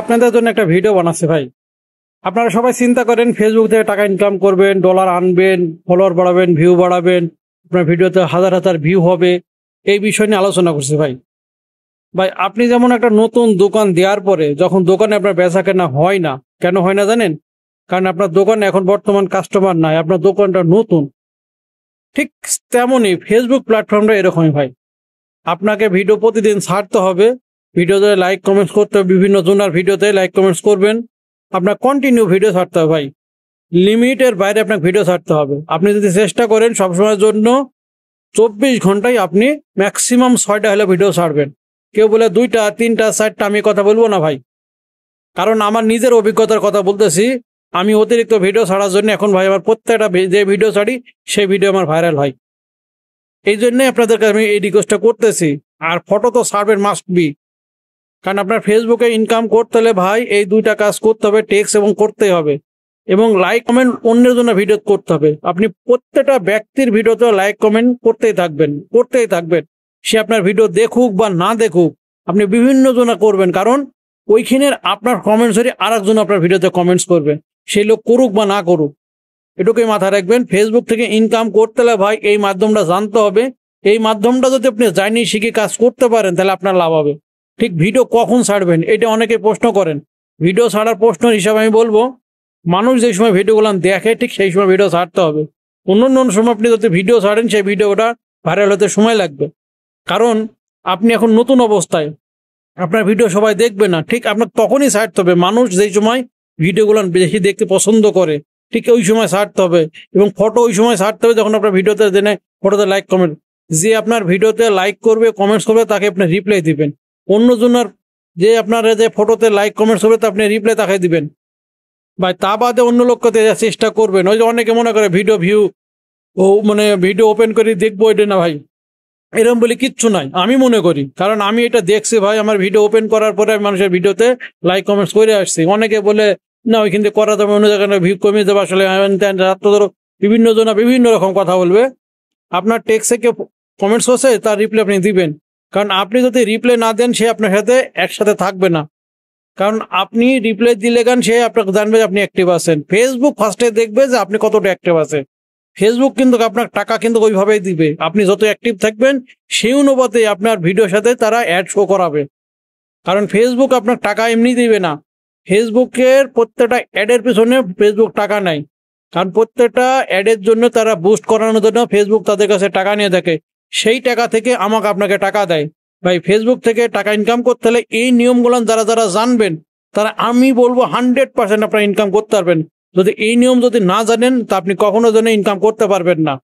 আপনাদের জন্য একটা ভিডিও বানাচ্ছি ভাই। আপনারা সবাই চিন্তা করেন ফেসবুক থেকে টাকা ইনকাম করবেন, ডলার আনবেন, ফলোয়ার বাড়াবেন, ভিউ বাড়াবেন, আপনার ভিডিওতে হাজার হাজার ভিউ হবে, এই বিষয় নিয়ে আলোচনা করছি ভাই। ভাই আপনি যেমন একটা নতুন দোকান দেওয়ার পরে যখন দোকানে আপনার বেচা কেনা হয় না, কেন হয় না জানেন? কারণ আপনার দোকানে এখন বর্তমান কাস্টমার নাই, আপনার দোকানটা নতুন। ঠিক তেমনই ফেসবুক প্ল্যাটফর্মটা এরকমই ভাই। আপনাকে ভিডিও প্রতিদিন ছাড়তে হবে, ভিডিওতে লাইক কমেন্টস করতে হবে, বিভিন্ন জনের ভিডিওতে লাইক কমেন্টস করবেন, আপনার কন্টিনিউ ভিডিও ছাড়তে হবে ভাই। লিমিটের বাইরে আপনাকে ভিডিও ছাড়তে হবে। আপনি যদি চেষ্টা করেন সবসময়ের জন্য 24 ঘন্টায় আপনি ম্যাক্সিমাম 6টা হলে ভিডিও ছাড়বেন। কেউ বলে 2টা 3টা 4টা, আমি কথা বলবো না ভাই, কারণ আমার নিজের অভিজ্ঞতার কথা বলতেছি। আমি অতিরিক্ত ভিডিও ছাড়ার জন্য এখন ভাই আমার প্রত্যেকটা যে ভিডিও ছাড়ি সেই ভিডিও আমার ভাইরাল হয়। এই জন্যই আপনাদেরকে আমি এই রিকোয়েস্টটা করতেছি। আর ফটো তো ছাড়বেন মাস্ট বি, কারণ আপনার ফেসবুকে ইনকাম করতে হলে ভাই এই 2টা কাজ করতে হবে, টেক্সট এবং করতেই হবে, এবং লাইক কমেন্ট অন্যের জন্য ভিডিও করতে হবে। আপনি প্রত্যেকটা ব্যক্তির ভিডিওতে লাইক কমেন্ট করতেই থাকবেন। সে আপনার ভিডিও দেখুক বা না দেখুক, আপনি বিভিন্ন জনা করবেন, কারণ ওইখানের আপনার কমেন্টস আর একজন আপনার ভিডিওতে কমেন্টস করবে, সেই লোক করুক বা না করুক। এটুকুই মাথায় রাখবেন। ফেসবুক থেকে ইনকাম করতে হলে ভাই এই মাধ্যমটা জানতে হবে। এই মাধ্যমটা যদি আপনি জানি শিখে কাজ করতে পারেন তাহলে আপনার লাভ হবে। ঠিক ভিডিও কখন ছাড়বেন এটা অনেকে প্রশ্ন করেন। ভিডিও ছাড়ার প্রশ্নের হিসাবে আমি বলবো, মানুষ যে সময় ভিডিওগুলো দেখে ঠিক সেই সময় ভিডিও ছাড়তে হবে। অন্য সময় আপনি যদি ভিডিও ছাড়েন সেই ভিডিওটা ভাইরাল হতে সময় লাগবে, কারণ আপনি এখন নতুন অবস্থায়, আপনার ভিডিও সবাই দেখবে না। ঠিক আপনার তখনই ছাড়তে হবে, মানুষ যেই সময় ভিডিওগুলো বেশি দেখতে পছন্দ করে ঠিক ওই সময় ছাড়তে হবে। এবং ফটো ওই সময় ছাড়তে হবে যখন আপনার ভিডিওতে জেনে ফটোতে লাইক কমেন্ট, যে আপনার ভিডিওতে লাইক করবে কমেন্টস করবে তাকে আপনি রিপ্লাই দিবেন। অন্যজনের যে আপনার যে ফটোতে লাইক কমেন্টস করবে তা আপনি রিপ্লাই তাকে দিবেন ভাই। তা বাদে অন্য লোককে দেওয়ার চেষ্টা করবেন। ওই যে অনেকে মনে করে ভিডিও ভিউ ও মানে ভিডিও ওপেন করে দেখবো, এটা না ভাই, এরকম বলে কিচ্ছু নাই আমি মনে করি। কারণ আমি এটা দেখছি ভাই, আমার ভিডিও ওপেন করার পরে আমি মানুষের ভিডিওতে লাইক কমেন্টস করে আসছি। অনেকে বলে না ওইখান থেকে করা যাবে, অন্য জায়গায় ভিউ কমিয়ে দেবে, আসলে ধরো বিভিন্ন জনা বিভিন্ন রকম কথা বলবে। আপনার টেক্সে কেউ কমেন্টস হচ্ছে তার রিপ্লাই আপনি দিবেন, কারণ আপনি যদি রিপ্লাই না দেন সে আপনার সাথে একসাথে থাকবে না। কারণ আপনি রিপ্লাই দিলে গান সে আপনাকে জানবে যে আপনি অ্যাক্টিভ আছেন। ফেসবুক ফার্স্টে দেখবে যে আপনি কতটা অ্যাক্টিভ আছেন। ফেসবুক কিন্তু আপনার টাকা কিন্তু ওইভাবেই দিবে, আপনি যত অ্যাক্টিভ থাকবেন সেই অনুপাতে আপনার ভিডিওর সাথে তারা অ্যাড শো করাবে। কারণ ফেসবুক আপনার টাকা এমনি দিবে না, ফেসবুকের প্রত্যেকটা অ্যাডের পিছনে ফেসবুক টাকা নেয়। কারণ প্রত্যেকটা অ্যাডের জন্য তারা বুস্ট করানোর জন্য ফেসবুক তাদের কাছে টাকা নিয়ে থাকে, সেই টাকা থেকে আমাকে আপনাকে টাকা দেয় ভাই। ফেসবুক থেকে টাকা ইনকাম করতে হলে এই নিয়মগুলো যারা যারা জানবেন তারা আমি বলবো 100% আপনারা ইনকাম করতে পারবেন। যদি এই নিয়ম যদি না জানেন তা আপনি কখনো যেন ইনকাম করতে পারবেন না।